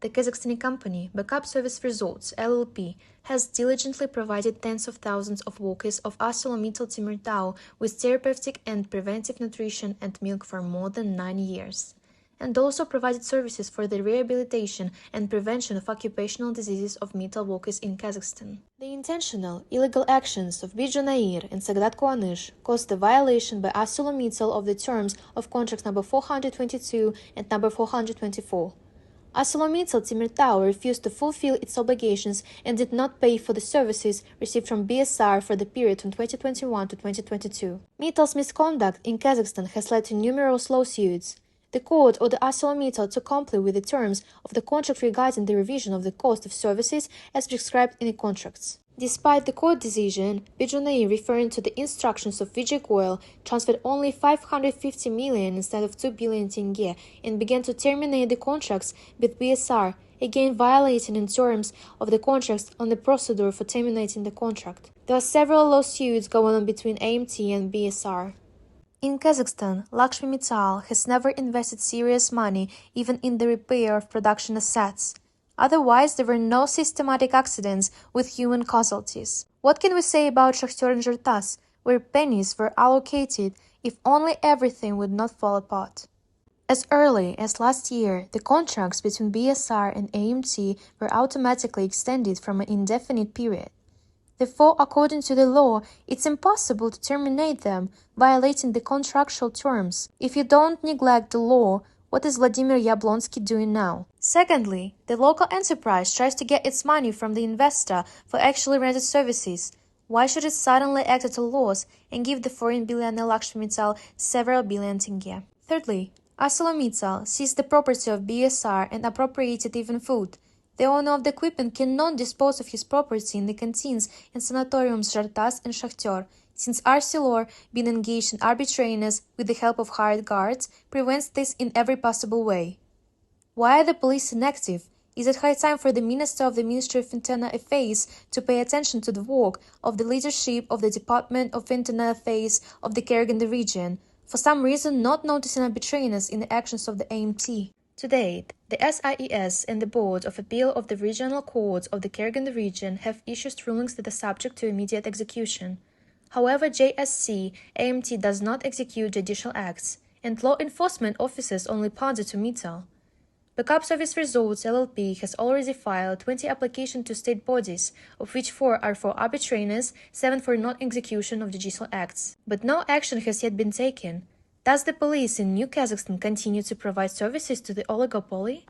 The Kazakhstani company, Backup Service Resorts LLP, has diligently provided tens of thousands of workers of ArcelorMittal Temirtau with therapeutic and preventive nutrition and milk for more than 9 years, and also provided services for the rehabilitation and prevention of occupational diseases of metal workers in Kazakhstan. The intentional, illegal actions of Bijunair and Sagdat Kuanish caused the violation by ArcelorMittal of the terms of contracts number 422 and number 424. ArcelorMittal Temirtau refused to fulfill its obligations and did not pay for the services received from BSR for the period from 2021 to 2022. Mittal's misconduct in Kazakhstan has led to numerous lawsuits. The court ordered ArcelorMittal to comply with the terms of the contract regarding the revision of the cost of services as prescribed in the contracts. Despite the court decision, Bijunair, referring to the instructions of Vijay Goyal, transferred only 550 million instead of 2 billion tenge and began to terminate the contracts with BSR, again violating in terms of the contracts on the procedure for terminating the contract. There are several lawsuits going on between AMT and BSR. In Kazakhstan, ArcelorMittal has never invested serious money even in the repair of production assets. Otherwise, there were no systematic accidents with human casualties. What can we say about Shakhter and Zhertas, where pennies were allocated if only everything would not fall apart? As early as last year, the contracts between BSR and AMT were automatically extended from an indefinite period. Therefore, according to the law, it's impossible to terminate them, violating the contractual terms. If you don't neglect the law, what is Vladimir Yablonsky doing now? Secondly, the local enterprise tries to get its money from the investor for actually rented services. Why should it suddenly act at a loss and give the foreign billionaire ArcelorMittal several billion tenge? Thirdly, ArcelorMittal seized the property of BSR and appropriated even food. The owner of the equipment cannot dispose of his property in the canteens and sanatoriums Zhertas and Shakhter, since Arcelor, being engaged in arbitrariness with the help of hired guards, prevents this in every possible way. Why are the police inactive? Is it high time for the Minister of the Ministry of Internal Affairs to pay attention to the work of the leadership of the Department of Internal Affairs of the Karaganda region, for some reason not noticing arbitrariness in the actions of the AMT? To date, the SIES and the Board of Appeal of the Regional Courts of the Karaganda region have issued rulings that are subject to immediate execution. However, JSC AMT does not execute judicial acts, and law enforcement officers only pander to Mittal. Backup Service Resorts LLP has already filed 20 applications to state bodies, of which 4 are for arbitrariness, 7 for non-execution of judicial acts. But no action has yet been taken. Does the police in New Kazakhstan continue to provide services to the oligopoly?